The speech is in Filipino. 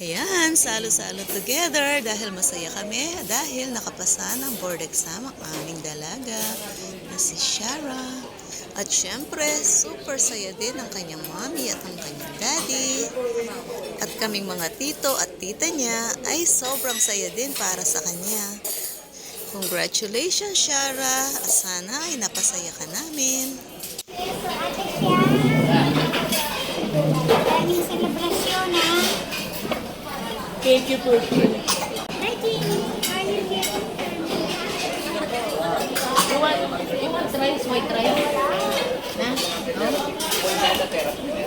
Ayan, salo-salo together dahil masaya kami dahil nakapasa ng board exam ang aming dalaga na si Shara. At syempre, super saya din ang kanyang mommy at ang kanyang daddy. At kaming mga tito at tita niya ay sobrang saya din para sa kanya. Congratulations, Shara! Sana ay napasaya ka namin. So, ate siya. Daming selebrasyon, ha? Thank you for Hi, Jeannie. How are you here? You want rice, white rice? Na? No?